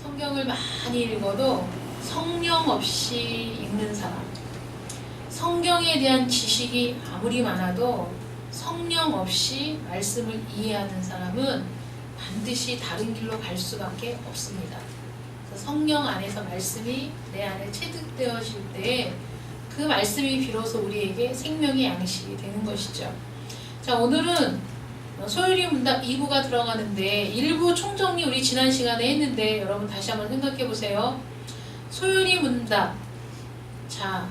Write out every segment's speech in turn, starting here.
성경을 많이 읽어도 성령 없이 읽는 사람, 성경에 대한 지식이 아무리 많아도 성령 없이 말씀을 이해하는 사람은 반드시 다른 길로 갈 수밖에 없습니다. 그래서 성령 안에서 말씀이 내 안에 체득되어질 때 그 말씀이 비로소 우리에게 생명의 양식이 되는 것이죠. 자, 오늘은 소율이 문답 2부가 들어가는데 1부 총정리 우리 지난 시간에 했는데 여러분 다시 한번 생각해 보세요. 소율이 문답. 자,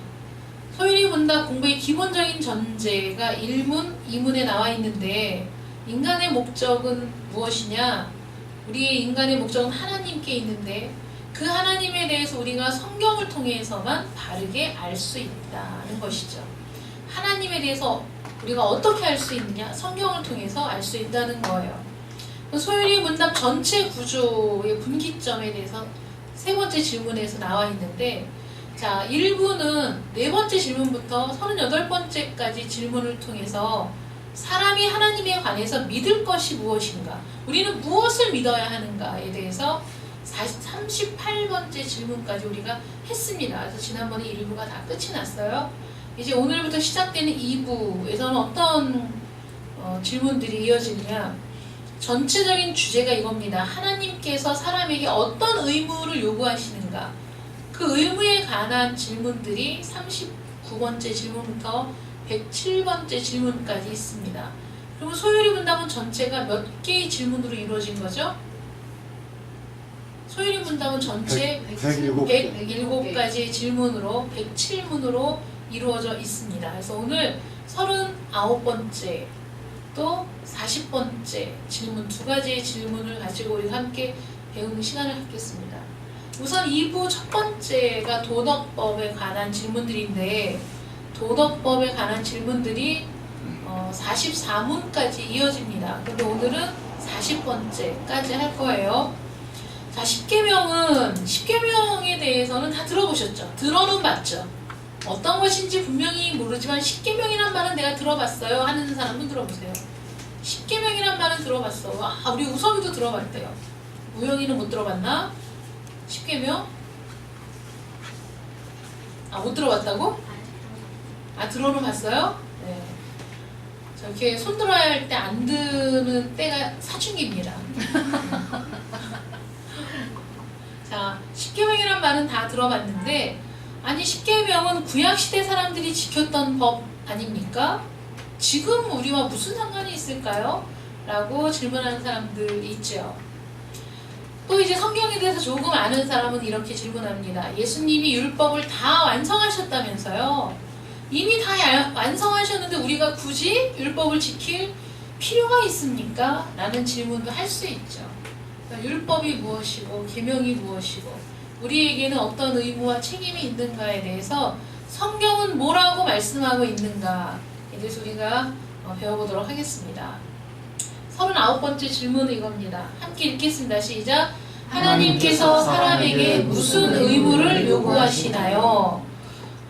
소율이 문답 공부의 기본적인 전제가 1문, 2문에 나와 있는데 인간의 목적은 무엇이냐? 우리의 인간의 목적은 하나님께 있는데 그 하나님에 대해서 우리가 성경을 통해서만 바르게 알 수 있다는 것이죠. 하나님에 대해서 우리가 어떻게 알 수 있느냐? 성경을 통해서 알 수 있다는 거예요. 소율이 문답 전체 구조의 분기점에 대해서 세 번째 질문에서 나와 있는데, 자, 1부는 네 번째 질문부터 38번째까지 질문을 통해서 사람이 하나님에 관해서 믿을 것이 무엇인가, 우리는 무엇을 믿어야 하는가에 대해서 38번째 질문까지 우리가 했습니다. 그래서 지난번에 1부가 다 끝이 났어요. 이제 오늘부터 시작되는 2부에서는 어떤 질문들이 이어지느냐, 전체적인 주제가 이겁니다. 하나님께서 사람에게 어떤 의무를 요구하시는가, 그 의무에 관한 질문들이 39번째 질문부터 107번째 질문까지 있습니다. 그리고 소율이 문답은 전체가 몇 개의 질문으로 이루어진 거죠? 소율이 문답은 전체 107가지의 질문으로 107문으로 이루어져 있습니다. 그래서 오늘 39번째 또 40번째 질문, 두 가지의 질문을 가지고 우리가 함께 배우는 시간을 갖겠습니다. 우선 2부 첫 번째가 도덕법에 관한 질문들인데, 도덕법에 관한 질문들이 44문까지 이어집니다. 근데 오늘은 40번째까지 할 거예요. 자, 10계명에 대해서는 다 들어보셨죠? 들어는 봤죠? 어떤 것인지 분명히 모르지만 10계명이란 말은 내가 들어봤어요 하는 사람은 들어보세요. 10계명이란 말은 들어봤어. 아, 우리 우석이도 들어봤대요. 우영이는 못 들어봤나? 10계명? 아, 못 들어봤다고? 아, 들어는 봤어요? 네. 저렇게 손 들어야 할 때 안 드는 때가 사춘기입니다. 자, 10계명이란 말은 다 들어봤는데, 아니 10계명은 구약시대 사람들이 지켰던 법 아닙니까? 지금 우리와 무슨 상관이 있을까요? 라고 질문하는 사람들이 있죠. 또 이제 성경에 대해서 조금 아는 사람은 이렇게 질문합니다. 예수님이 율법을 다 완성하셨다면서요? 이미 다 완성하셨는데 우리가 굳이 율법을 지킬 필요가 있습니까? 라는 질문도 할 수 있죠. 그러니까 율법이 무엇이고 계명이 무엇이고 우리에게는 어떤 의무와 책임이 있는가에 대해서 성경은 뭐라고 말씀하고 있는가에 대해서 우리가 배워보도록 하겠습니다. 39번째 질문은 이겁니다. 함께 읽겠습니다. 시작. 하나님께서 사람에게 무슨 의무를 요구하시나요?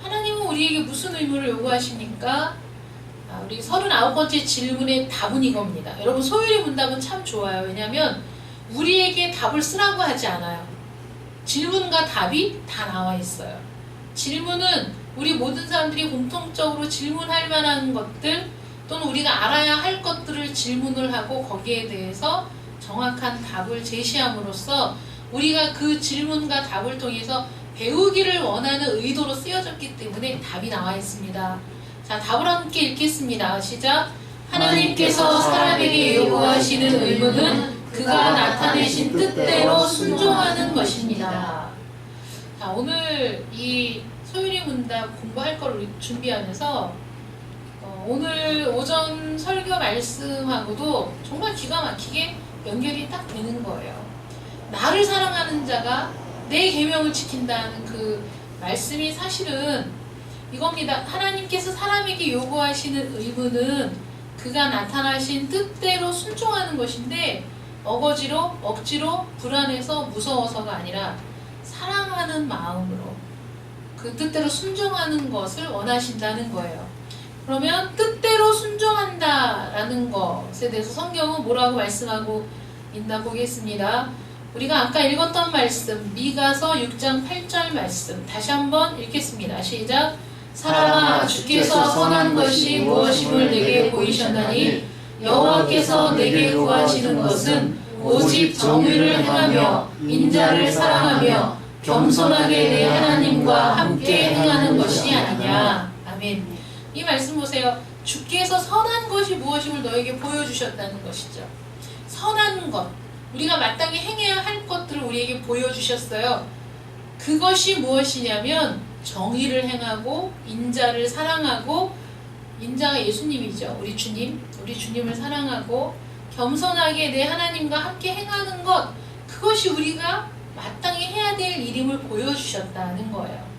하나님은 우리에게 무슨 의무를 요구하십니까? 우리 39번째 질문의 답은 이겁니다. 여러분, 소율이 문답은 참 좋아요. 왜냐하면 우리에게 답을 쓰라고 하지 않아요. 질문과 답이 다 나와 있어요. 질문은 우리 모든 사람들이 공통적으로 질문할 만한 것들 또는 우리가 알아야 할 것들을 질문을 하고 거기에 대해서 정확한 답을 제시함으로써 우리가 그 질문과 답을 통해서 배우기를 원하는 의도로 쓰여졌기 때문에 답이 나와 있습니다. 자, 답을 함께 읽겠습니다. 시작. 하나님께서 사람에게 요구하시는 의무는 그가 나타내신 뜻대로 순종하는 것입니다. 자, 오늘 이 소율이 문답 공부할 걸 준비하면서 오늘 오전 설교 말씀하고도 정말 기가 막히게 연결이 딱 되는 거예요. 나를 사랑하는 자가 내 계명을 지킨다는 그 말씀이 사실은 이겁니다. 하나님께서 사람에게 요구하시는 의무는 그가 나타나신 뜻대로 순종하는 것인데, 억지로 불안해서 무서워서가 아니라 사랑하는 마음으로 그 뜻대로 순종하는 것을 원하신다는 거예요. 그러면 뜻대로 순종한다라는 것에 대해서 성경은 뭐라고 말씀하고 있나 보겠습니다. 우리가 아까 읽었던 말씀 미가서 6장 8절 말씀 다시 한번 읽겠습니다. 시작. 사람아 주께서 선한 것이 무엇임을 내게 보이셨나니 여호와께서 내게 구하시는 것은 오직 정의를 행하며 인자를 사랑하며 겸손하게 내 하나님과 함께 행하는 것이 아니냐. 아멘. 이 말씀 보세요. 주께서 선한 것이 무엇임을 너에게 보여주셨다는 것이죠. 선한 것, 우리가 마땅히 행해야 할 것들을 우리에게 보여주셨어요. 그것이 무엇이냐면 정의를 행하고 인자를 사랑하고, 인자가 예수님이죠. 우리 주님을 사랑하고 겸손하게 내 하나님과 함께 행하는 것, 그것이 우리가 마땅히 해야 될 일임을 보여주셨다는 거예요.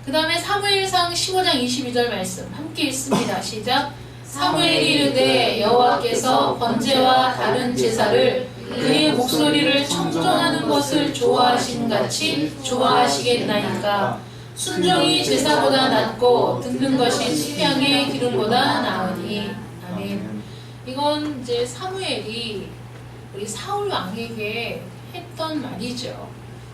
그 다음에 사무엘상 15장 22절 말씀 함께 읽습니다. 시작. 사무엘이 이르되 여호와께서 번제와 다른 제사를 그의 목소리를 청종하는 것을 좋아하신 같이 좋아하시겠나이까. 순종이 제사보다 낫고 듣는 것이 수양의 기름보다 나으니. 아멘. 이건 이제 사무엘이 우리 사울 왕에게 했던 말이죠.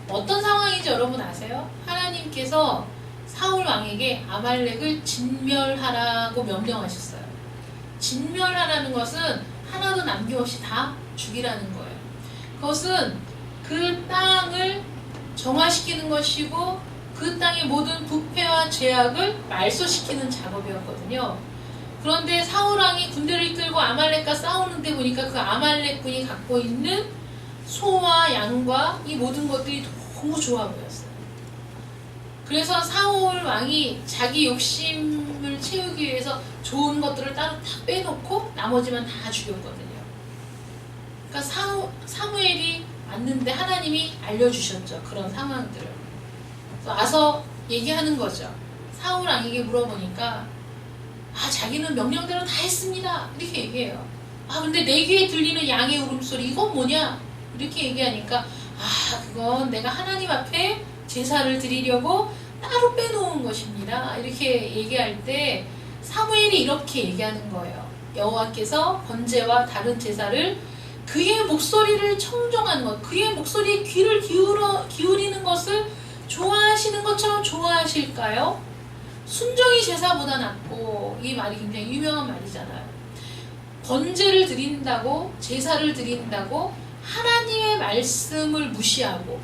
어떤 상황인지 여러분 아세요? 하나님께서 사울 왕에게 아말렉을 진멸하라고 명령하셨어요. 진멸하라는 것은 하나도 남김없이 다 죽이라는 거예요. 그것은 그 땅을 정화시키는 것이고 그 땅의 모든 부패와 죄악을 말소시키는 작업이었거든요. 그런데 사울 왕이 군대를 이끌고 아말렉과 싸우는데 보니까 그 아말렉군이 갖고 있는 소와 양과 이 모든 것들이 너무 좋아 보였어요. 그래서 사울 왕이 자기 욕심을 채우기 위해서 좋은 것들을 따로 다 빼놓고 나머지만 다 죽였거든요. 그러니까 사무엘이 왔는데 하나님이 알려주셨죠. 그런 상황들을. 와서 얘기하는 거죠. 사울 왕에게 물어보니까 자기는 명령대로 다 했습니다. 이렇게 얘기해요. 근데 내 귀에 들리는 양의 울음소리 이건 뭐냐? 이렇게 얘기하니까 그건 내가 하나님 앞에 제사를 드리려고 따로 빼놓은 것입니다. 이렇게 얘기할 때 사무엘이 이렇게 얘기하는 거예요. 여호와께서 번제와 다른 제사를 그의 목소리를 청종하는 것, 그의 목소리에 귀를 기울이는 것을 좋아하시는 것처럼 좋아하실까요? 순종이 제사보다 낫고, 이 말이 굉장히 유명한 말이잖아요. 번제를 드린다고, 제사를 드린다고 하나님의 말씀을 무시하고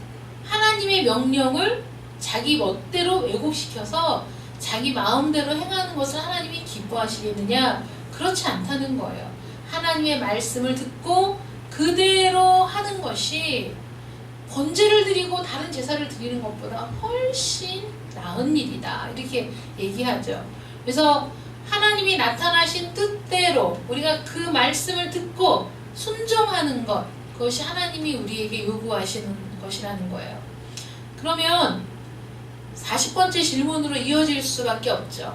하나님의 명령을 자기 멋대로 왜곡시켜서 자기 마음대로 행하는 것을 하나님이 기뻐하시겠느냐? 그렇지 않다는 거예요. 하나님의 말씀을 듣고 그대로 하는 것이 번제를 드리고 다른 제사를 드리는 것보다 훨씬 나은 일이다. 이렇게 얘기하죠. 그래서 하나님이 나타나신 뜻대로 우리가 그 말씀을 듣고 순종하는 것, 그것이 하나님이 우리에게 요구하시는 것이라는 거예요. 그러면 40번째 질문으로 이어질 수밖에 없죠.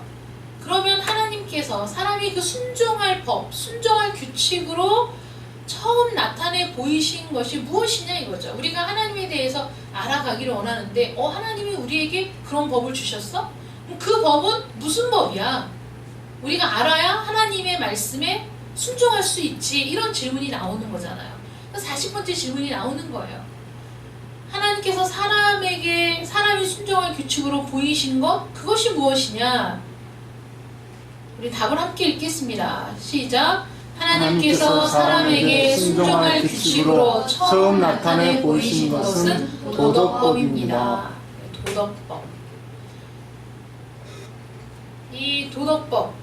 그러면 하나님께서 사람이 그 순종할 법, 순종할 규칙으로 처음 나타내 보이신 것이 무엇이냐 이거죠. 우리가 하나님에 대해서 알아가기를 원하는데 하나님이 우리에게 그런 법을 주셨어? 그 법은 무슨 법이야? 우리가 알아야 하나님의 말씀에 순종할 수 있지. 이런 질문이 나오는 거잖아요. 40번째 질문이 나오는 거예요. 하나님께서 사람이 순종할 규칙으로 보이신 것, 그것이 무엇이냐? 우리 답을 함께 읽겠습니다. 시작. 하나님께서 사람에게 순종할 규칙으로 처음 나타내 보이신 것은 도덕법입니다. 도덕법. 이 도덕법.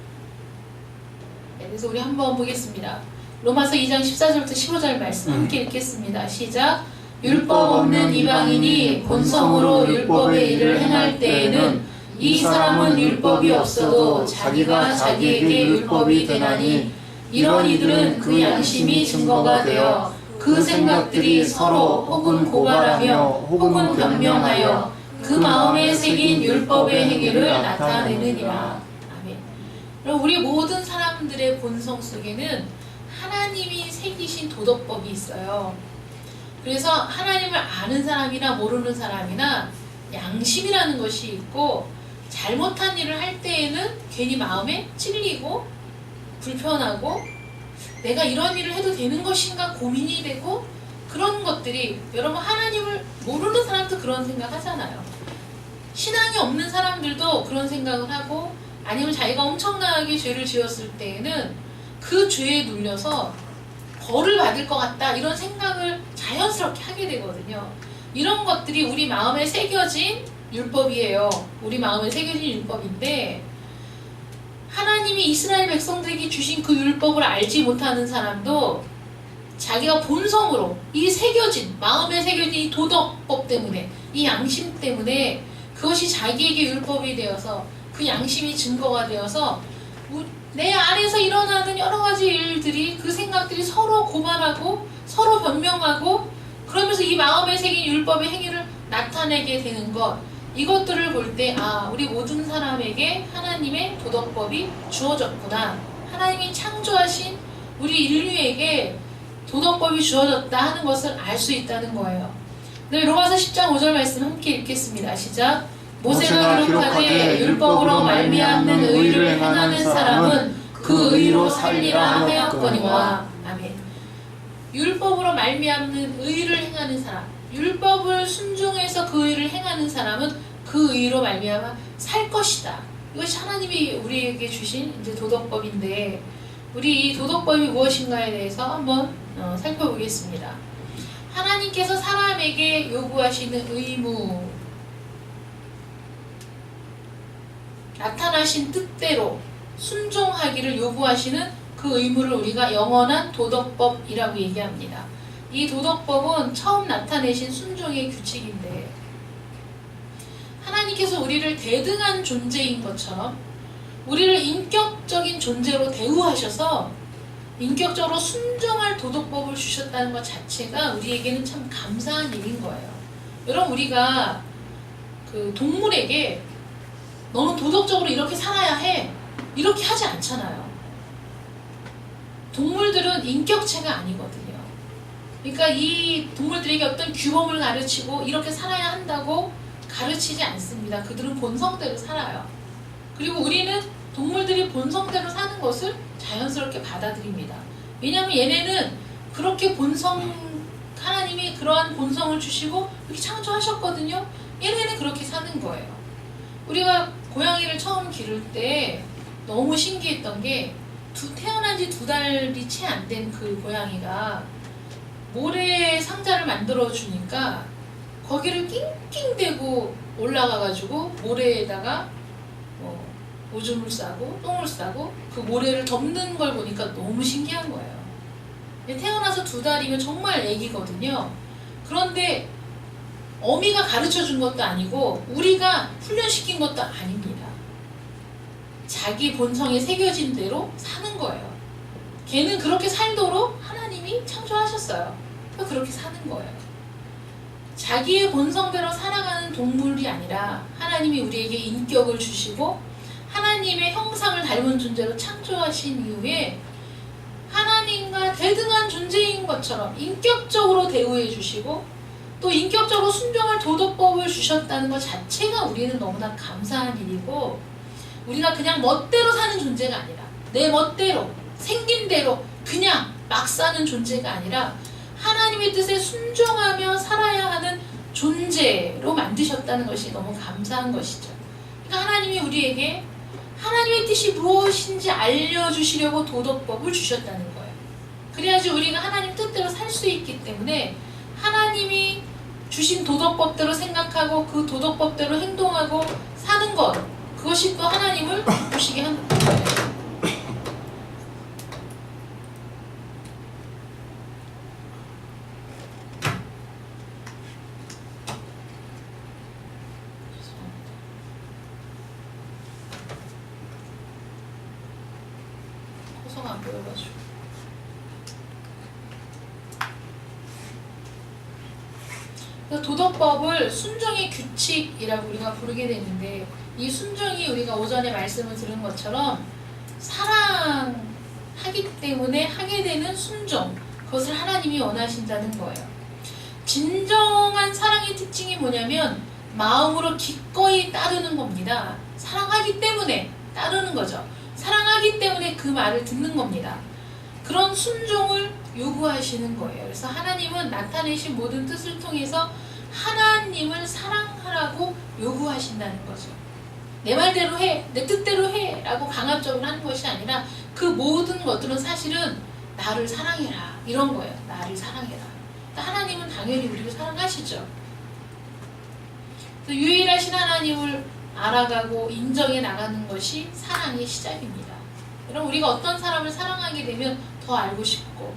그래서 우리 한번 보겠습니다. 로마서 2장 14절부터 15절 말씀 함께 읽겠습니다. 시작. 율법 없는 이방인이 본성으로 율법의 일을 행할 때에는 이 사람은 율법이 없어도 자기가 자기에게 율법이 되나니 이런 이들은 그 양심이 증거가 되어 그 생각들이 서로 혹은 고발하며 혹은 변명하여 그 마음에 새긴 율법의 행위를 나타내느니라. 아멘. 그럼 우리 모든 사람들의 본성 속에는 하나님이 새기신 도덕법이 있어요. 그래서 하나님을 아는 사람이나 모르는 사람이나 양심이라는 것이 있고, 잘못한 일을 할 때에는 괜히 마음에 찔리고 불편하고 내가 이런 일을 해도 되는 것인가 고민이 되고, 그런 것들이 여러분 하나님을 모르는 사람도 그런 생각 하잖아요. 신앙이 없는 사람들도 그런 생각을 하고 아니면 자기가 엄청나게 죄를 지었을 때에는 그 죄에 눌려서 벌을 받을 것 같다 이런 생각을 자연스럽게 하게 되거든요. 이런 것들이 우리 마음에 새겨진 율법이에요. 우리 마음에 새겨진 율법인데 하나님이 이스라엘 백성들에게 주신 그 율법을 알지 못하는 사람도 자기가 본성으로 이 새겨진 마음에 새겨진 이 도덕법 때문에 이 양심 때문에 그것이 자기에게 율법이 되어서 그 양심이 증거가 되어서 내 안에서 일어나는 여러 가지 일들이 그 생각들이 서로 고발하고 서로 변명하고 그러면서 이 마음에 새긴 율법의 행위를 나타내게 되는 것 이것들을 볼 때 우리 모든 사람에게 하나님의 도덕법이 주어졌구나. 하나님이 창조하신 우리 인류에게 도덕법이 주어졌다 하는 것을 알 수 있다는 거예요. 네, 로마서 10장 5절 말씀 함께 읽겠습니다. 시작. 모세가 기록하되 율법으로 말미암는 의를 행하는 사람은 그 의로 살리라 하였거니와. 아멘. 율법으로 말미암는 의를 행하는 사람, 율법을 순종해서 그 의를 행하는 사람은 그 의로 말미암아 살 것이다. 이것이 하나님이 우리에게 주신 이제 도덕법인데 우리 이 도덕법이 무엇인가에 대해서 한번 살펴보겠습니다. 하나님께서 사람에게 요구하시는 의무, 나타나신 뜻대로 순종하기를 요구하시는 그 의무를 우리가 영원한 도덕법이라고 얘기합니다. 이 도덕법은 처음 나타내신 순종의 규칙인데 하나님께서 우리를 대등한 존재인 것처럼 우리를 인격적인 존재로 대우하셔서 인격적으로 순종할 도덕법을 주셨다는 것 자체가 우리에게는 참 감사한 일인 거예요. 여러분 우리가 그 동물에게 너는 도덕적으로 이렇게 살아야 해 이렇게 하지 않잖아요. 동물들은 인격체가 아니거든요. 그러니까 이 동물들에게 어떤 규범을 가르치고 이렇게 살아야 한다고 가르치지 않습니다. 그들은 본성대로 살아요. 그리고 우리는 동물들이 본성대로 사는 것을 자연스럽게 받아들입니다. 왜냐하면 얘네는 그렇게 하나님이 그러한 본성을 주시고 이렇게 창조하셨거든요. 얘네는 그렇게 사는 거예요. 우리가 고양이를 처음 기를 때 너무 신기했던 게 태어난 지 2달이 채 안 된 그 고양이가 모래 상자를 만들어 주니까 거기를 낑낑대고 올라가가지고 모래에다가 오줌을 싸고 똥을 싸고 그 모래를 덮는 걸 보니까 너무 신기한 거예요. 태어나서 2달이면 정말 애기거든요. 그런데 어미가 가르쳐준 것도 아니고 우리가 훈련시킨 것도 아닙니다. 자기 본성에 새겨진 대로 사는 거예요. 걔는 그렇게 살도록 하나님이 창조하셨어요. 그렇게 사는 거예요. 자기의 본성대로 살아가는 동물이 아니라 하나님이 우리에게 인격을 주시고 하나님의 형상을 닮은 존재로 창조하신 이후에 하나님과 대등한 존재인 것처럼 인격적으로 대우해 주시고 또 인격적으로 순종할 도덕법을 주셨다는 것 자체가 우리는 너무나 감사한 일이고 우리가 그냥 멋대로 사는 존재가 아니라 내 멋대로 생긴 대로 그냥 막 사는 존재가 아니라 하나님의 뜻에 순종하며 살아야 하는 존재로 만드셨다는 것이 너무 감사한 것이죠. 그러니까 하나님이 우리에게 하나님의 뜻이 무엇인지 알려주시려고 도덕법을 주셨다는 거예요. 그래야지 우리가 하나님 뜻대로 살 수 있기 때문에 하나님이 주신 도덕법대로 생각하고 그 도덕법대로 행동하고 사는 것 그것이 또 하나님을 기쁘시게 하는 거예요. 코성 안 보여가지고 도덕법을 순종의 규칙이라고 우리가 부르게 되는데 이 순종이 우리가 오전에 말씀을 들은 것처럼 사랑하기 때문에 하게 되는 순종 그것을 하나님이 원하신다는 거예요. 진정한 사랑의 특징이 뭐냐면 마음으로 기꺼이 따르는 겁니다. 사랑하기 때문에 따르는 거죠. 사랑하기 때문에 그 말을 듣는 겁니다. 그런 순종을 요구하시는 거예요. 그래서 하나님은 나타내신 모든 뜻을 통해서 하나님을 사랑하라고 요구하신다는 거죠. 내 말대로 해, 내 뜻대로 해 라고 강압적으로 하는 것이 아니라 그 모든 것들은 사실은 나를 사랑해라 이런 거예요. 나를 사랑해라. 하나님은 당연히 우리를 사랑하시죠. 유일하신 하나님을 알아가고 인정해 나가는 것이 사랑의 시작입니다. 그럼 우리가 어떤 사람을 사랑하게 되면 더 알고 싶고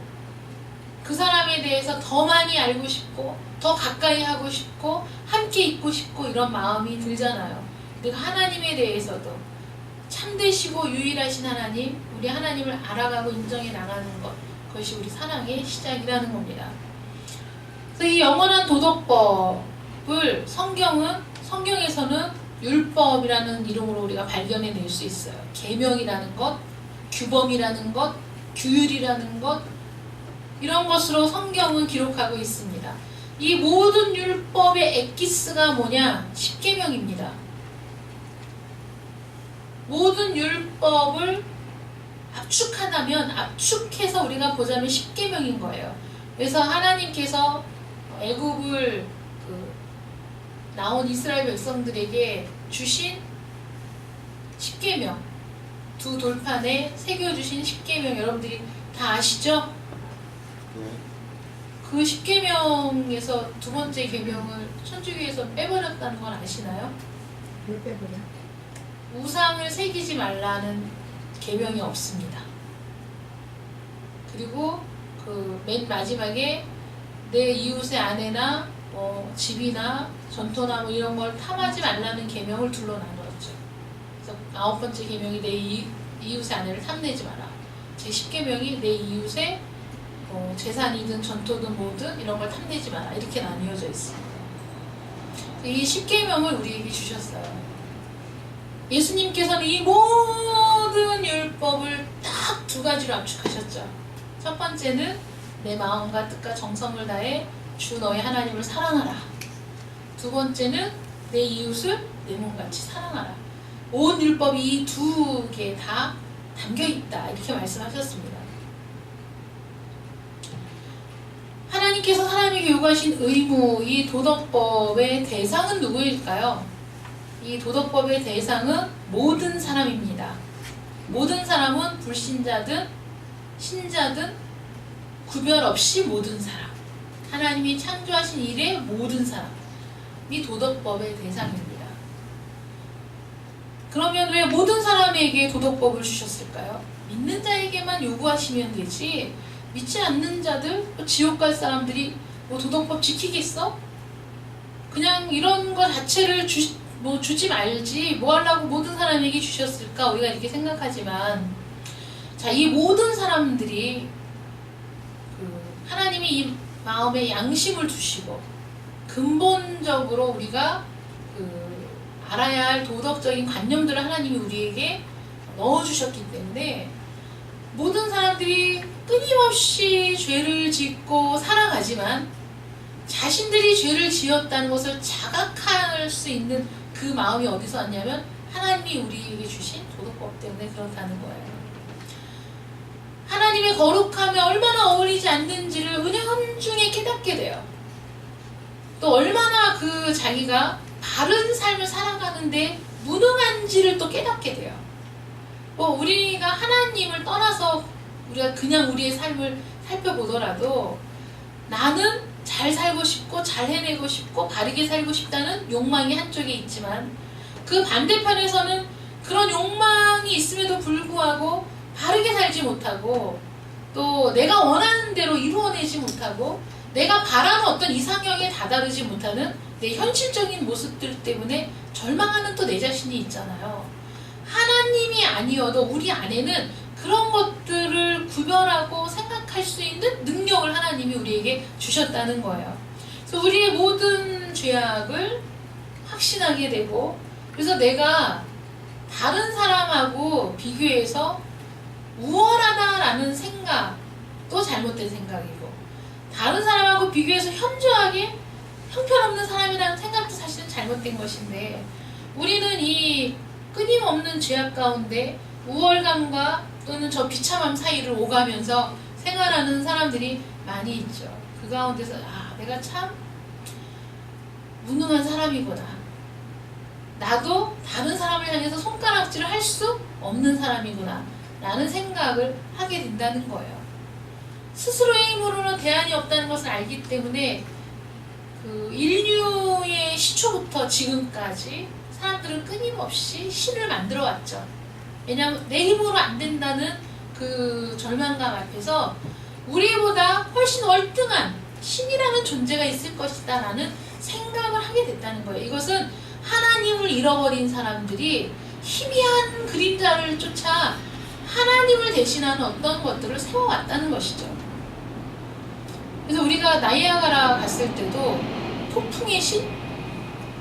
그 사람에 대해서 더 많이 알고 싶고 더 가까이 하고 싶고 함께 있고 싶고 이런 마음이 들잖아요. 그러니까 하나님에 대해서도 참되시고 유일하신 하나님, 우리 하나님을 알아가고 인정해 나가는 것, 그것이 우리 사랑의 시작이라는 겁니다. 그래서 이 영원한 도덕법을 성경에서는 율법이라는 이름으로 우리가 발견해낼 수 있어요. 계명이라는 것, 규범이라는 것, 규율이라는 것, 이런 것으로 성경은 기록하고 있습니다. 이 모든 율법의 엑기스가 뭐냐? 십계명입니다. 모든 율법을 압축해서 우리가 보자면 십계명인 거예요. 그래서 하나님께서 애굽을 나온 이스라엘 백성들에게 주신 십계명, 두 돌판에 새겨주신 십계명 여러분들이 다 아시죠? 그 십계명에서 두 번째 계명을 천주교에서 빼버렸다는 건 아시나요? 왜 빼버려? 우상을 새기지 말라는 계명이 없습니다. 그리고 그 맨 마지막에 내 이웃의 아내나 집이나 전토나 이런 걸 탐하지 말라는 계명을 둘로 나누었죠. 그래서 9번째 계명이 내 이웃의 아내를 탐내지 마라. 제10계명이 내 이웃의 재산이든 전토든 뭐든 이런 걸 탐내지 마라. 이렇게 나뉘어져 있습니다. 이 10계명을 우리에게 주셨어요. 예수님께서는 이 모든 율법을 딱 두 가지로 압축하셨죠. 첫 번째는 내 마음과 뜻과 정성을 다해 주 너의 하나님을 사랑하라. 두 번째는 내 이웃을 내 몸같이 사랑하라. 온 율법이 이 두 개 다 담겨있다. 이렇게 말씀하셨습니다. 하나님께서 사람에게 요구하신 의무, 이 도덕법의 대상은 누구일까요? 이 도덕법의 대상은 모든 사람입니다. 모든 사람은 불신자든 신자든 구별 없이 모든 사람. 하나님이 창조하신 일의 모든 사람이 도덕법의 대상입니다. 그러면 왜 모든 사람에게 도덕법을 주셨을까요? 믿는 자에게만 요구하시면 되지 믿지 않는 자들, 지옥 갈 사람들이 도덕법 지키겠어? 그냥 이런 거 자체를 주지 말지 뭐 하려고 모든 사람에게 주셨을까? 우리가 이렇게 생각하지만 자, 이 모든 사람들이 하나님이 이 마음에 양심을 두시고 근본적으로 우리가 알아야 할 도덕적인 관념들을 하나님이 우리에게 넣어주셨기 때문에 모든 사람들이 끊임없이 죄를 짓고 살아가지만 자신들이 죄를 지었다는 것을 자각할 수 있는 그 마음이 어디서 왔냐면 하나님이 우리에게 주신 도덕법 때문에 그렇다는 거예요. 하나님의 거룩함에 얼마나 어울리지 않는지를 은연 중에 깨닫게 돼요. 또 얼마나 자기가 바른 삶을 살아가는데 무능한지를 또 깨닫게 돼요. 우리가 하나님을 떠나서 우리가 그냥 우리의 삶을 살펴보더라도 나는 잘 살고 싶고 잘 해내고 싶고 바르게 살고 싶다는 욕망이 한쪽에 있지만 그 반대편에서는 그런 욕망이 있음에도 불구하고 바르게 살지 못하고 또 내가 원하는 대로 이루어내지 못하고 내가 바라는 어떤 이상형에 다다르지 못하는 내 현실적인 모습들 때문에 절망하는 또 내 자신이 있잖아요. 하나님이 아니어도 우리 안에는 그런 것들을 구별하고 생각할 수 있는 능력을 하나님이 우리에게 주셨다는 거예요. 그래서 우리의 모든 죄악을 확신하게 되고 그래서 내가 다른 사람하고 비교해서 우월하다라는 생각도 잘못된 생각이고 다른 사람하고 비교해서 현저하게 형편없는 사람이라는 생각도 사실은 잘못된 것인데 우리는 이 끊임없는 죄악 가운데 우월감과 또는 저 비참함 사이를 오가면서 생활하는 사람들이 많이 있죠. 그 가운데서 내가 참 무능한 사람이구나. 나도 다른 사람을 향해서 손가락질을 할 수 없는 사람이구나 라는 생각을 하게 된다는 거예요. 스스로의 힘으로는 대안이 없다는 것을 알기 때문에 그 인류의 시초부터 지금까지 사람들은 끊임없이 신을 만들어 왔죠. 왜냐하면 내 힘으로 안 된다는 그 절망감 앞에서 우리보다 훨씬 월등한 신이라는 존재가 있을 것이다 라는 생각을 하게 됐다는 거예요. 이것은 하나님을 잃어버린 사람들이 희미한 그림자를 쫓아 하나님을 대신하는 어떤 것들을 세워왔다는 것이죠. 그래서 우리가 나이아가라 갔을 때도 폭풍의 신?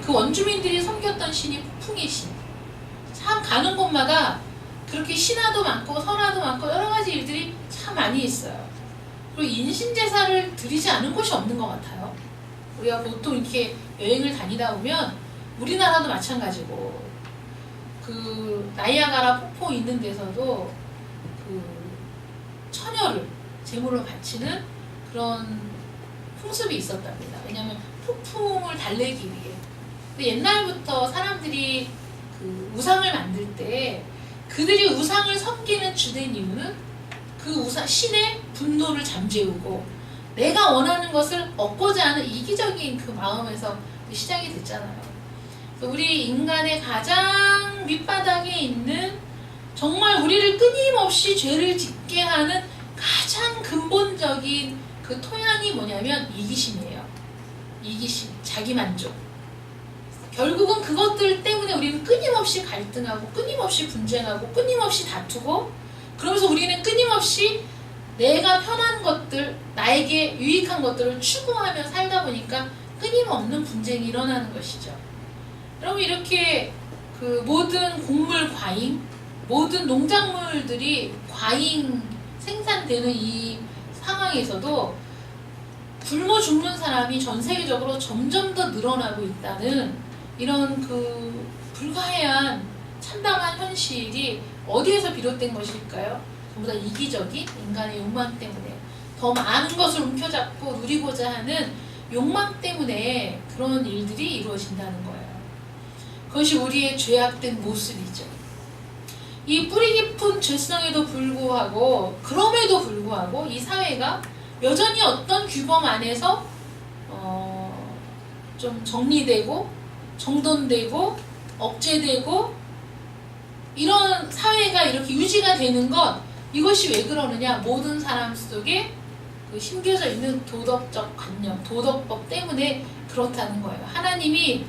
그 원주민들이 섬겼던 신이 폭풍의 신. 참 가는 곳마다 그렇게 신화도 많고 설화도 많고 여러 가지 일들이 참 많이 있어요. 그리고 인신제사를 드리지 않은 곳이 없는 것 같아요. 우리가 보통 이렇게 여행을 다니다 보면 우리나라도 마찬가지고 그 나이아가라 폭포 있는 데서도 그 처녀를 제물로 바치는 그런 풍습이 있었답니다. 왜냐하면 폭풍을 달래기 위해. 근데 옛날부터 사람들이 그 우상을 만들 때 그들이 우상을 섬기는 주된 이유는 그 우상 신의 분노를 잠재우고 내가 원하는 것을 얻고자 하는 이기적인 그 마음에서 시작이 됐잖아요. 우리 인간의 가장 밑바닥에 있는 정말 우리를 끊임없이 죄를 짓게 하는 가장 근본적인 그 토양이 뭐냐면 이기심이에요. 이기심, 자기만족. 결국은 그것들 때문에 우리는 끊임없이 갈등하고 끊임없이 분쟁하고 끊임없이 다투고 그러면서 우리는 끊임없이 내가 편한 것들, 나에게 유익한 것들을 추구하며 살다 보니까 끊임없는 분쟁이 일어나는 것이죠. 여러분 이렇게 그 모든 곡물 과잉, 모든 농작물들이 과잉 생산되는 이 상황에서도 굶어 죽는 사람이 전 세계적으로 점점 더 늘어나고 있다는 이런 그 불가해한 참담한 현실이 어디에서 비롯된 것일까요? 전부 다 이기적인 인간의 욕망 때문에 더 많은 것을 움켜잡고 누리고자 하는 욕망 때문에 그런 일들이 이루어진다는 거예요. 그것이 우리의 죄악된 모습이죠. 이 뿌리 깊은 죄성에도 불구하고 그럼에도 불구하고 이 사회가 여전히 어떤 규범 안에서 좀 정리되고 정돈되고 억제되고 이런 사회가 이렇게 유지가 되는 것 이것이 왜 그러느냐 모든 사람 속에 그 심겨져 있는 도덕적 관념, 도덕법 때문에 그렇다는 거예요. 하나님이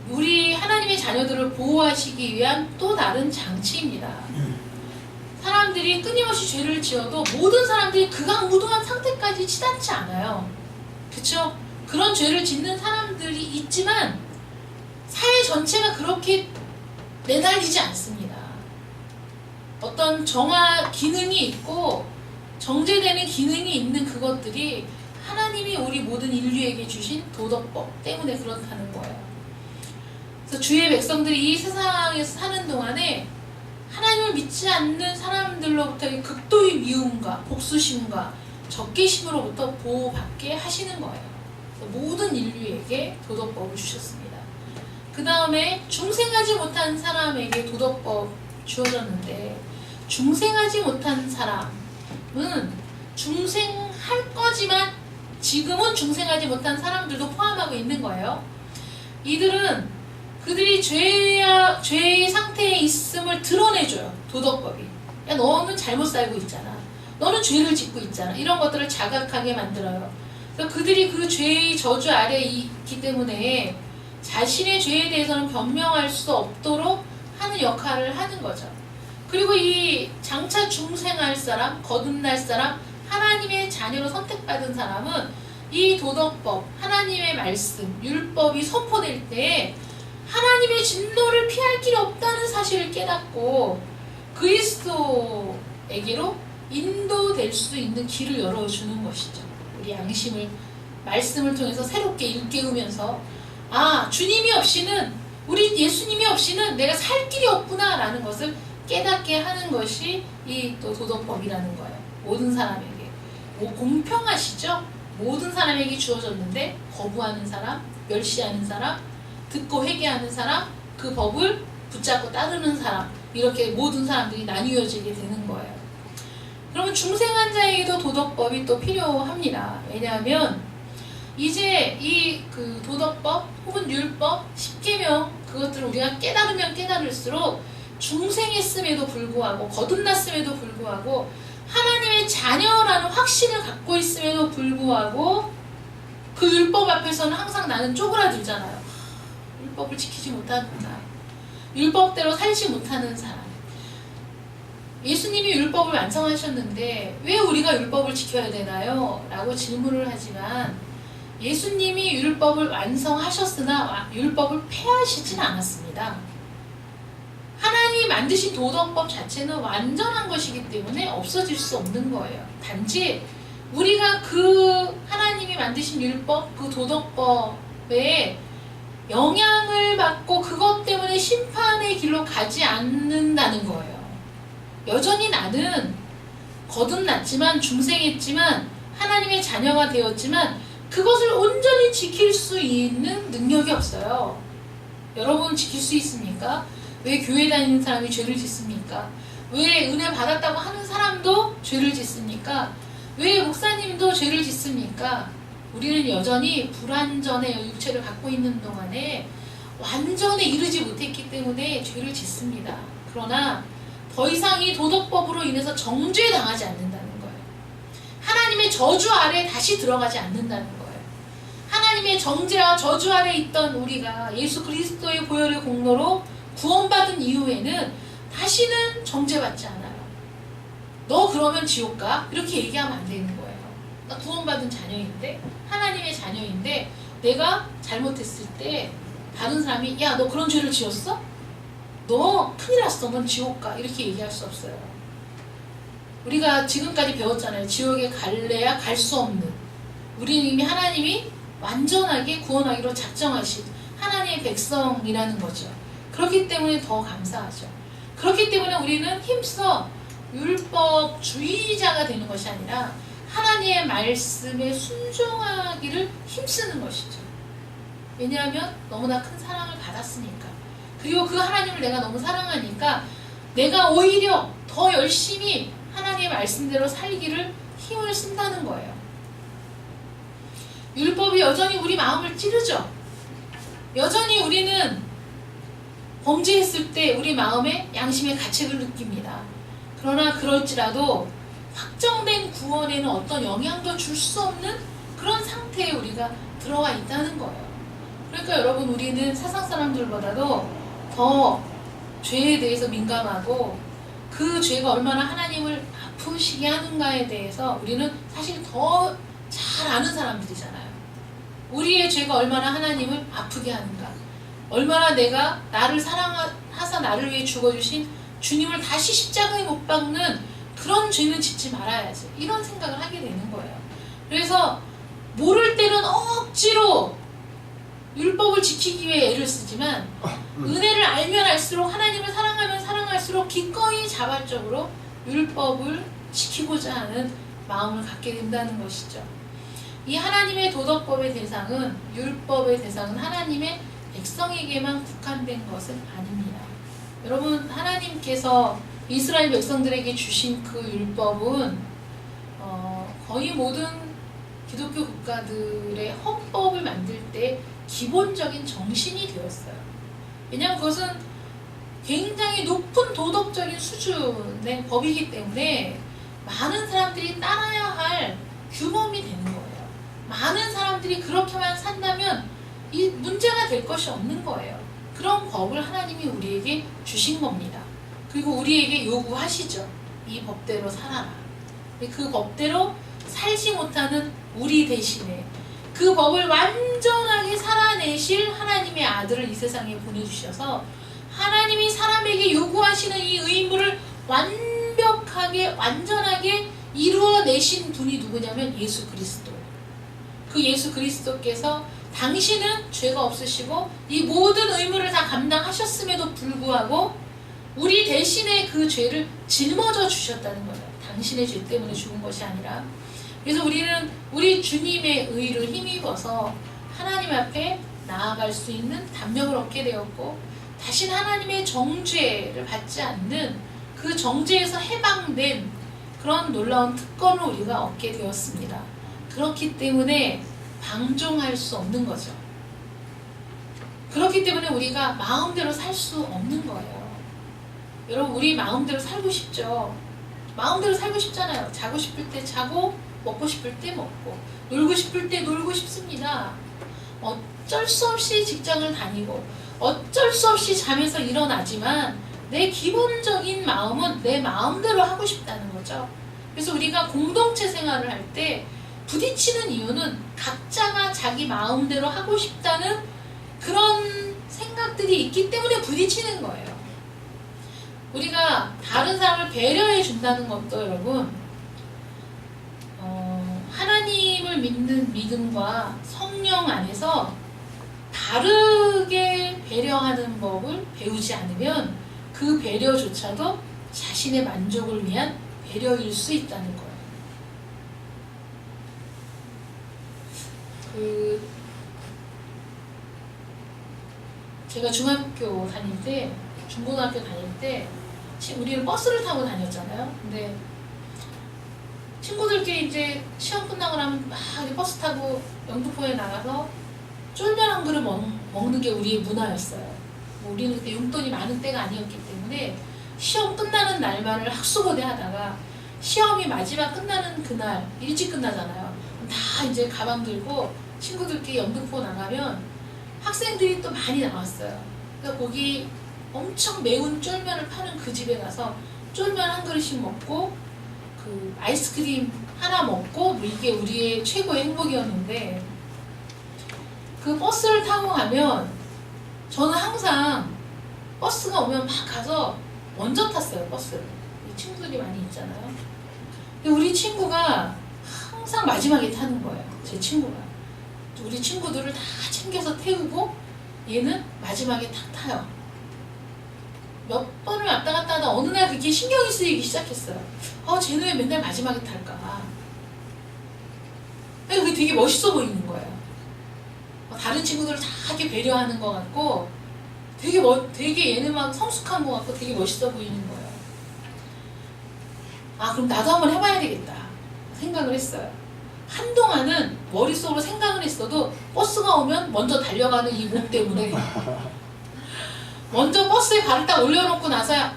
우리 하나님의 자녀들을 보호하시기 위한 또 다른 장치입니다. 사람들이 끊임없이 죄를 지어도 모든 사람들이 극악무도한 상태까지 치닫지 않아요. 그쵸? 그런 죄를 짓는 사람들이 있지만 사회 전체가 그렇게 내달리지 않습니다. 어떤 정화 기능이 있고 정제되는 기능이 있는 그것들이 하나님이 우리 모든 인류에게 주신 도덕법 때문에 그렇다는 거예요. 그래서 주의 백성들이 이 세상에서 사는 동안에 하나님을 믿지 않는 사람들로부터의 극도의 미움과 복수심과 적개심으로부터 보호받게 하시는 거예요. 모든 인류에게 도덕법을 주셨습니다. 그 다음에 중생하지 못한 사람에게 도덕법 주어졌는데 중생하지 못한 사람은 중생할 거지만 지금은 중생하지 못한 사람들도 포함하고 있는 거예요. 이들은 그들이 죄의 상태에 있음을 드러내줘요. 도덕법이. 야 너는 잘못 살고 있잖아. 너는 죄를 짓고 있잖아. 이런 것들을 자각하게 만들어요. 그래서 그들이 그 죄의 저주 아래에 있기 때문에 자신의 죄에 대해서는 변명할 수 없도록 하는 역할을 하는 거죠. 그리고 이 장차 중생할 사람, 거듭날 사람, 하나님의 자녀로 선택받은 사람은 이 도덕법, 하나님의 말씀, 율법이 선포될 때 하나님의 진노를 피할 길이 없다는 사실을 깨닫고 그리스도에게로 인도될 수 있는 길을 열어주는 것이죠. 우리 양심을 말씀을 통해서 새롭게 일깨우면서 주님이 없이는 우리 예수님이 없이는 내가 살 길이 없구나 라는 것을 깨닫게 하는 것이 이 또 도덕법이라는 거예요. 모든 사람에게. 공평하시죠? 모든 사람에게 주어졌는데 거부하는 사람, 멸시하는 사람, 듣고 회개하는 사람, 그 법을 붙잡고 따르는 사람, 이렇게 모든 사람들이 나뉘어지게 되는 거예요. 그러면 중생한 자에게도 도덕법이 또 필요합니다. 왜냐하면 이제 이 그 도덕법 혹은 율법, 십계명, 그것들을 우리가 깨달으면 깨달을수록 중생했음에도 불구하고 거듭났음에도 불구하고 하나님의 자녀라는 확신을 갖고 있음에도 불구하고 그 율법 앞에서는 항상 나는 쪼그라들잖아요. 율법을 지키지 못한다. 율법대로 살지 못하는 사람. 예수님이 율법을 완성하셨는데 왜 우리가 율법을 지켜야 되나요? 라고 질문을 하지만 예수님이 율법을 완성하셨으나 율법을 폐하시진 않았습니다. 하나님이 만드신 도덕법 자체는 완전한 것이기 때문에 없어질 수 없는 거예요. 단지 우리가 그 하나님이 만드신 율법, 그 도덕법에 영향을 받고 그것 때문에 심판의 길로 가지 않는다는 거예요. 여전히 나는 거듭났지만 중생했지만 하나님의 자녀가 되었지만 그것을 온전히 지킬 수 있는 능력이 없어요. 여러분 지킬 수 있습니까? 왜 교회 다니는 사람이 죄를 짓습니까? 왜 은혜 받았다고 하는 사람도 죄를 짓습니까? 왜 목사님도 죄를 짓습니까? 우리는 여전히 불완전의 육체를 갖고 있는 동안에 완전에 이르지 못했기 때문에 죄를 짓습니다. 그러나 더 이상 이 도덕법으로 인해서 정죄당하지 않는다는 거예요. 하나님의 저주 아래 다시 들어가지 않는다는 거예요. 하나님의 정죄와 저주 아래 있던 우리가 예수 그리스도의 보혈의 공로로 구원받은 이후에는 다시는 정죄받지 않아요. 너 그러면 지옥 가? 이렇게 얘기하면 안 되는 거예요. 나 구원받은 자녀인데, 하나님의 자녀인데 내가 잘못했을 때 다른 사람이 야, 너 그런 죄를 지었어? 너 큰일 났어. 넌 지옥 가. 이렇게 얘기할 수 없어요. 우리가 지금까지 배웠잖아요. 지옥에 갈래야 갈 수 없는. 우리는 이미 하나님이 완전하게 구원하기로 작정하신 하나님의 백성이라는 거죠. 그렇기 때문에 더 감사하죠. 그렇기 때문에 우리는 힘써 율법주의자가 되는 것이 아니라 하나님의 말씀에 순종하기를 힘쓰는 것이죠. 왜냐하면 너무나 큰 사랑을 받았으니까. 그리고 그 하나님을 내가 너무 사랑하니까 내가 오히려 더 열심히 하나님의 말씀대로 살기를 힘을 쓴다는 거예요. 율법이 여전히 우리 마음을 찌르죠. 여전히 우리는 범죄했을 때 우리 마음에 양심의 가책을 느낍니다. 그러나 그럴지라도 확정된 구원에는 어떤 영향도 줄 수 없는 그런 상태에 우리가 들어가 있다는 거예요. 그러니까 여러분, 우리는 세상 사람들보다도 더 죄에 대해서 민감하고 그 죄가 얼마나 하나님을 아프시게 하는가에 대해서 우리는 사실 더 잘 아는 사람들이잖아요. 우리의 죄가 얼마나 하나님을 아프게 하는가, 얼마나 내가 나를 사랑하사 나를 위해 죽어주신 주님을 다시 십자가에 못 박는 그런 죄는 짓지 말아야지, 이런 생각을 하게 되는 거예요. 그래서 모를 때는 억지로 율법을 지키기 위해 애를 쓰지만 은혜를 알면 알수록, 하나님을 사랑하면 사랑할수록 기꺼이 자발적으로 율법을 지키고자 하는 마음을 갖게 된다는 것이죠. 이 하나님의 도덕법의 대상은, 율법의 대상은 하나님의 백성에게만 국한된 것은 아닙니다. 여러분, 하나님께서 이스라엘 백성들에게 주신 그 율법은 거의 모든 기독교 국가들의 헌법을 만들 때 기본적인 정신이 되었어요. 왜냐하면 그것은 굉장히 높은 도덕적인 수준의 법이기 때문에 많은 사람들이 따라야 할 규범이 되는 거예요. 많은 사람들이 그렇게만 산다면 이 문제가 될 것이 없는 거예요. 그런 법을 하나님이 우리에게 주신 겁니다. 그리고 우리에게 요구하시죠. 이 법대로 살아라. 그 법대로 살지 못하는 우리 대신에 그 법을 완전하게 살아내실 하나님의 아들을 이 세상에 보내주셔서 하나님이 사람에게 요구하시는 이 의무를 완벽하게 완전하게 이루어내신 분이 누구냐면 예수 그리스도. 그 예수 그리스도께서 당신은 죄가 없으시고 이 모든 의무를 다 감당하셨음에도 불구하고 우리 대신에 그 죄를 짊어져 주셨다는 거예요. 당신의 죄 때문에 죽은 것이 아니라 그래서 우리는 우리 주님의 의를 힘입어서 하나님 앞에 나아갈 수 있는 담력을 얻게 되었고, 다신 하나님의 정죄를 받지 않는 그 정죄에서 해방된 그런 놀라운 특권을 우리가 얻게 되었습니다. 그렇기 때문에 방종할 수 없는 거죠. 그렇기 때문에 우리가 마음대로 살 수 없는 거예요. 여러분, 우리 마음대로 살고 싶죠? 마음대로 살고 싶잖아요. 자고 싶을 때 자고, 먹고 싶을 때 먹고, 놀고 싶을 때 놀고 싶습니다. 어쩔 수 없이 직장을 다니고, 어쩔 수 없이 잠에서 일어나지만 내 기본적인 마음은 내 마음대로 하고 싶다는 거죠. 그래서 우리가 공동체 생활을 할 때 부딪히는 이유는 각자가 자기 마음대로 하고 싶다는 그런 생각들이 있기 때문에 부딪히는 거예요. 우리가 다른 사람을 배려해 준다는 것도 여러분, 하나님을 믿는 믿음과 성령 안에서 다르게 배려하는 법을 배우지 않으면 그 배려조차도 자신의 만족을 위한 배려일 수 있다는 거예요. 제가 중학교 다닐 때, 중고등학교 다닐 때 우리는 버스를 타고 다녔잖아요. 근데 친구들끼리 이제 시험 끝나고 나면 막 버스 타고 영등포에 나가서 쫄면 한 그릇 먹는 게 우리의 문화였어요. 우리는 그때 용돈이 많은 때가 아니었기 때문에 시험 끝나는 날만을 학수고대 하다가 시험이 마지막 끝나는 그날 일찍 끝나잖아요. 다 이제 가방 들고 친구들끼리 영등포 나가면 학생들이 또 많이 나왔어요. 그래서 거기 엄청 매운 쫄면을 파는 그 집에 가서 쫄면 한 그릇씩 먹고 그 아이스크림 하나 먹고, 뭐 이게 우리의 최고의 행복이었는데, 그 버스를 타고 가면 저는 항상 버스가 오면 막 가서 먼저 탔어요. 버스를. 친구들이 많이 있잖아요. 근데 우리 친구가 항상 마지막에 타는 거예요. 제 친구가. 우리 친구들을 다 챙겨서 태우고 얘는 마지막에 탁 타요. 몇 번을 왔다 갔다 하다 어느 날 그게 신경이 쓰이기 시작했어요. 쟤는 왜 맨날 마지막에 탈까? 그게 되게 멋있어 보이는 거예요. 다른 친구들을 다 이렇게 배려하는 것 같고, 되게 얘는 막 성숙한 것 같고 되게 멋있어 보이는 거예요. 그럼 나도 한번 해봐야 되겠다 생각을 했어요. 한동안은 머릿속으로 생각을 했어도 버스가 오면 먼저 달려가는 이 몸 때문에 먼저 버스에 발을 딱 올려놓고 나서야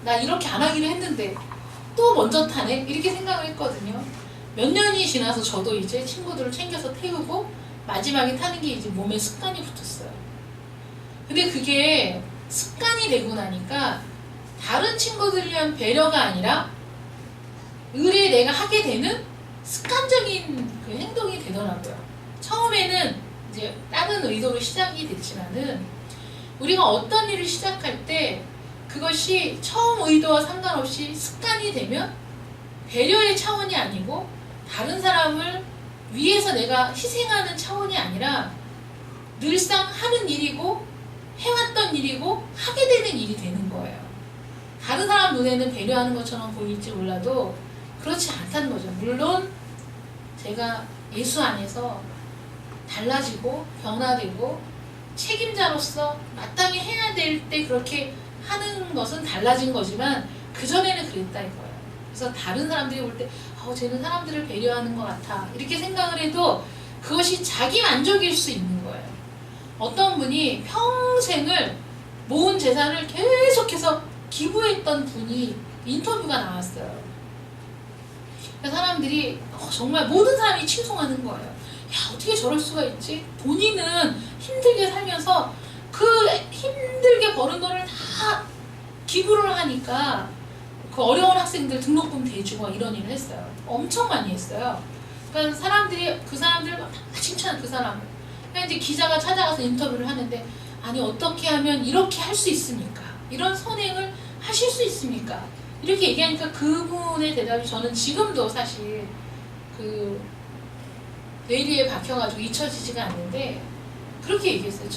나 이렇게 안 하기로 했는데 또 먼저 타네? 이렇게 생각을 했거든요. 몇 년이 지나서 저도 이제 친구들을 챙겨서 태우고 마지막에 타는 게 이제 몸에 습관이 붙었어요. 근데 그게 습관이 되고 나니까 다른 친구들 위한 배려가 아니라 의뢰 내가 하게 되는 습관적인 그 행동이 되더라고요. 처음에는 이제 다른 의도로 시작이 됐지만은 우리가 어떤 일을 시작할 때 그것이 처음 의도와 상관없이 습관이 되면 배려의 차원이 아니고 다른 사람을 위해서 내가 희생하는 차원이 아니라 늘상 하는 일이고 해왔던 일이고 하게 되는 일이 되는 거예요. 다른 사람 눈에는 배려하는 것처럼 보일지 몰라도 그렇지 않다는 거죠. 물론 제가 예수 안에서 달라지고 변화되고 책임자로서 마땅히 해야 될 때 그렇게 하는 것은 달라진 거지만 그전에는 그랬다 이거예요. 그래서 다른 사람들이 볼 때 쟤는 사람들을 배려하는 것 같아 이렇게 생각을 해도 그것이 자기 만족일 수 있는 거예요. 어떤 분이 평생을 모은 재산을 계속해서 기부했던 분이 인터뷰가 나왔어요. 사람들이 정말 모든 사람이 칭송하는 거예요. 야, 어떻게 저럴 수가 있지? 본인은 힘들게 살면서 그 힘들게 버는 돈을 다 기부를 하니까 그 어려운 학생들 등록금 대주고 이런 일을 했어요. 엄청 많이 했어요. 그러니까 사람들이 그 사람들 다 칭찬 그 사람을. 그러니까 이제 기자가 찾아가서 인터뷰를 하는데 아니 어떻게 하면 이렇게 할 수 있습니까? 이런 선행을 하실 수 있습니까? 이렇게 얘기하니까 그분의 대답이 저는 지금도 사실 그 뇌리에 박혀가지고 잊혀지지가 않는데 그렇게 얘기했어요.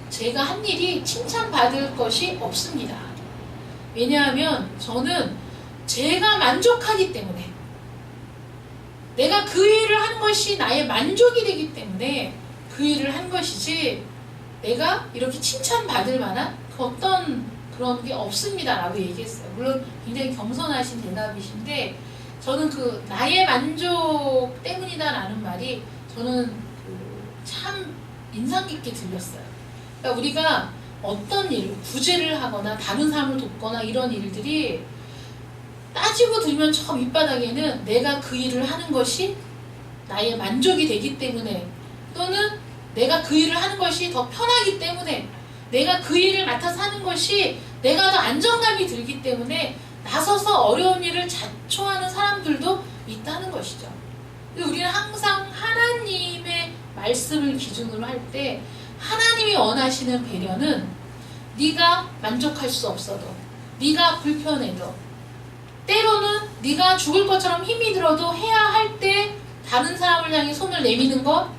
제가 한 일이 칭찬받을 것이 없습니다. 왜냐하면 저는 제가 만족하기 때문에 내가 그 일을 한 것이 나의 만족이 되기 때문에 그 일을 한 것이지 내가 이렇게 칭찬받을 만한 어떤 그런 게 없습니다 라고 얘기했어요. 물론 굉장히 겸손하신 대답이신데 저는 그 나의 만족 때문이다 라는 말이 저는 참 인상 깊게 들렸어요. 그러니까 우리가 어떤 일, 구제를 하거나 다른 사람을 돕거나 이런 일들이 따지고 들면 저 밑바닥에는 내가 그 일을 하는 것이 나의 만족이 되기 때문에 또는 내가 그 일을 하는 것이 더 편하기 때문에 내가 그 일을 맡아서 하는 것이 내가 더 안정감이 들기 때문에 나서서 어려운 일을 자초하는 사람들도 있다는 것이죠. 우리는 항상 하나님의 말씀을 기준으로 할 때 하나님이 원하시는 배려는 네가 만족할 수 없어도 네가 불편해도 때로는 네가 죽을 것처럼 힘이 들어도 해야 할 때 다른 사람을 향해 손을 내미는 것,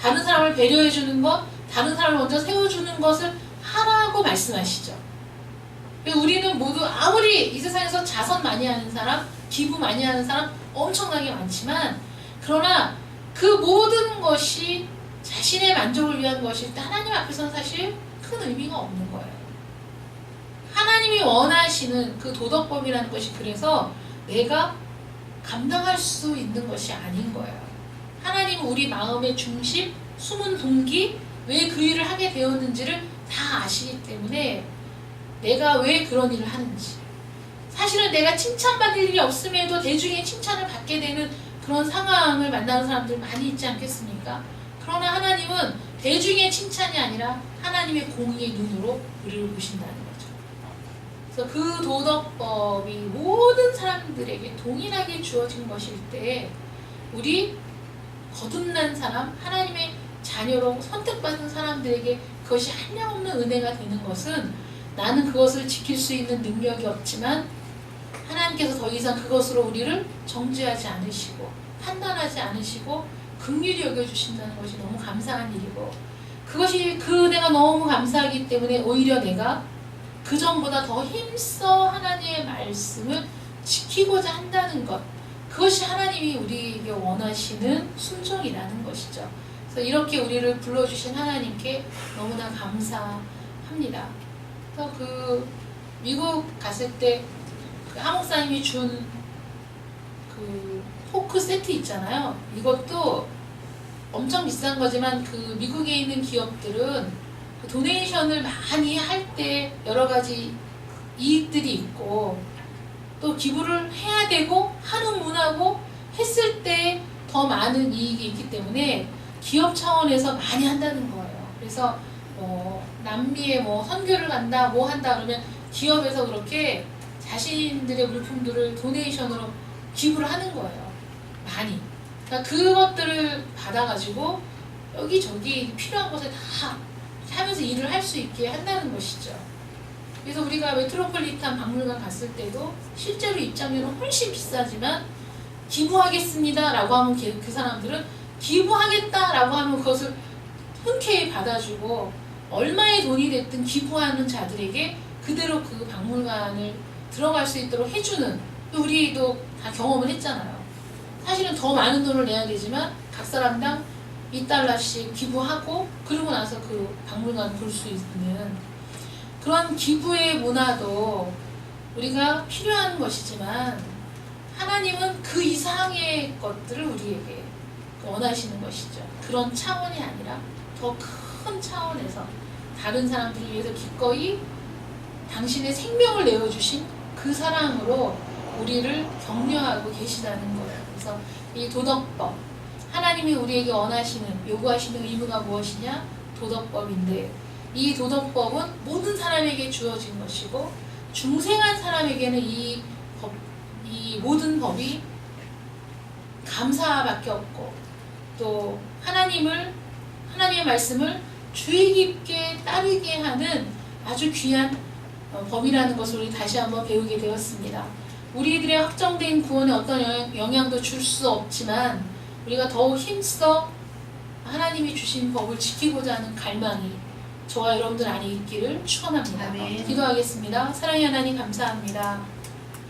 다른 사람을 배려해 주는 것, 다른 사람을 먼저 세워주는 것을 하라고 말씀하시죠. 우리는 모두 아무리 이 세상에서 자선 많이 하는 사람, 기부 많이 하는 사람 엄청나게 많지만 그러나 그 모든 것이 자신의 만족을 위한 것일 때 하나님 앞에서는 사실 큰 의미가 없는 거예요. 하나님이 원하시는 그 도덕범이라는 것이 그래서 내가 감당할 수 있는 것이 아닌 거예요. 하나님은 우리 마음의 중심, 숨은 동기, 왜 그 일을 하게 되었는지를 다 아시기 때문에 내가 왜 그런 일을 하는지 사실은 내가 칭찬받을 일이 없음에도 대중의 칭찬을 받게 되는 그런 상황을 만나는 사람들 많이 있지 않겠습니까? 그러나 하나님은 대중의 칭찬이 아니라 하나님의 공의의 눈으로 우리를 보신다는 거죠. 그래서 그 도덕법이 모든 사람들에게 동일하게 주어진 것일 때 우리 거듭난 사람, 하나님의 자녀로 선택받은 사람들에게 그것이 한량없는 은혜가 되는 것은 나는 그것을 지킬 수 있는 능력이 없지만 하나님께서 더 이상 그것으로 우리를 정죄하지 않으시고 판단하지 않으시고 긍휼히 여겨주신다는 것이 너무 감사한 일이고 그것이 그 은혜가 너무 감사하기 때문에 오히려 내가 그 전보다 더 힘써 하나님의 말씀을 지키고자 한다는 것 그것이 하나님이 우리에게 원하시는 순종이라는 것이죠. 그래서 이렇게 우리를 불러주신 하나님께 너무나 감사합니다. 그래서 그 미국 갔을 때 그 하목사님이 준 그 포크 세트 있잖아요. 이것도 엄청 비싼 거지만 그 미국에 있는 기업들은 그 도네이션을 많이 할 때 여러 가지 이익들이 있고 또 기부를 해야 되고 하는 문화고 했을 때 더 많은 이익이 있기 때문에 기업 차원에서 많이 한다는 거예요. 그래서 남미에 선교를 간다 뭐 한다 그러면 기업에서 그렇게 자신들의 물품들을 도네이션으로 기부를 하는 거예요. 많이. 그러니까 그것들을 받아가지고 여기저기 필요한 곳에 다 하면서 일을 할 수 있게 한다는 것이죠. 그래서 우리가 메트로폴리탄 박물관 갔을 때도 실제로 입장료는 훨씬 비싸지만 기부하겠습니다 라고 하면 그 사람들은 기부하겠다 라고 하면 그것을 흔쾌히 받아주고 얼마의 돈이 됐든 기부하는 자들에게 그대로 그 박물관을 들어갈 수 있도록 해주는 우리도 다 경험을 했잖아요. 사실은 더 많은 돈을 내야 되지만 각 사람당 $2씩 기부하고 그러고 나서 그 박물관 볼 수 있는 그런 기부의 문화도 우리가 필요한 것이지만 하나님은 그 이상의 것들을 우리에게 원하시는 것이죠. 그런 차원이 아니라 더 큰 차원에서 다른 사람들을 위해서 기꺼이 당신의 생명을 내어주신 그 사랑으로 우리를 격려하고 계시다는 거예요. 그래서 이 도덕법, 하나님이 우리에게 원하시는, 요구하시는 의무가 무엇이냐? 도덕법인데 이 도덕법은 모든 사람에게 주어진 것이고 중생한 사람에게는 이 모든 법이 감사밖에 없고 또 하나님의 말씀을 주의 깊게 따르게 하는 아주 귀한 법이라는 것을 우리 다시 한번 배우게 되었습니다. 우리들의 확정된 구원에 어떤 영향도 줄 수 없지만 우리가 더욱 힘써 하나님이 주신 법을 지키고자 하는 갈망이 저와 여러분들 안에 있기를 축원합니다. 기도하겠습니다. 사랑의 하나님 감사합니다.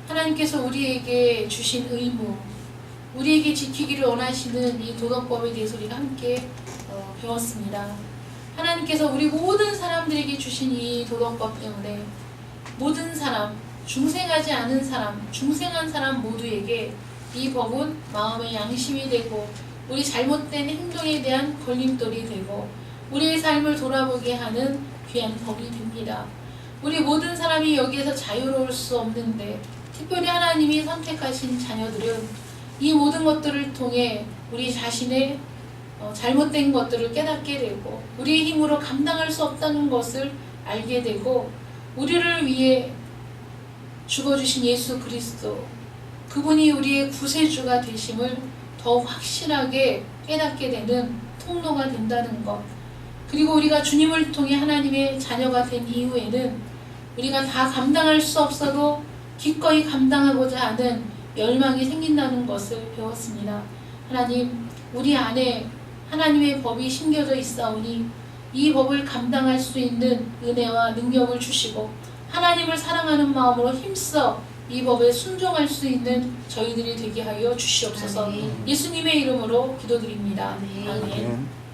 하나님께서 우리에게 주신 의무, 우리에게 지키기를 원하시는 이 도덕법에 대해서 우리가 함께 배웠습니다. 하나님께서 우리 모든 사람들에게 주신 이 도덕법 때문에 모든 사람, 중생하지 않은 사람, 중생한 사람 모두에게 이 법은 마음의 양심이 되고 우리 잘못된 행동에 대한 걸림돌이 되고 우리의 삶을 돌아보게 하는 귀한 법이 됩니다. 우리 모든 사람이 여기에서 자유로울 수 없는데 특별히 하나님이 선택하신 자녀들은 이 모든 것들을 통해 우리 자신의 잘못된 것들을 깨닫게 되고 우리의 힘으로 감당할 수 없다는 것을 알게 되고 우리를 위해 죽어주신 예수 그리스도 그분이 우리의 구세주가 되심을 더욱 확실하게 깨닫게 되는 통로가 된다는 것, 그리고 우리가 주님을 통해 하나님의 자녀가 된 이후에는 우리가 다 감당할 수 없어도 기꺼이 감당하고자 하는 열망이 생긴다는 것을 배웠습니다. 하나님, 우리 안에 하나님의 법이 심겨져 있사오니 이 법을 감당할 수 있는 은혜와 능력을 주시고 하나님을 사랑하는 마음으로 힘써 이 법에 순종할 수 있는 저희들이 되게 하여 주시옵소서. 예수님의 이름으로 기도드립니다. 아멘.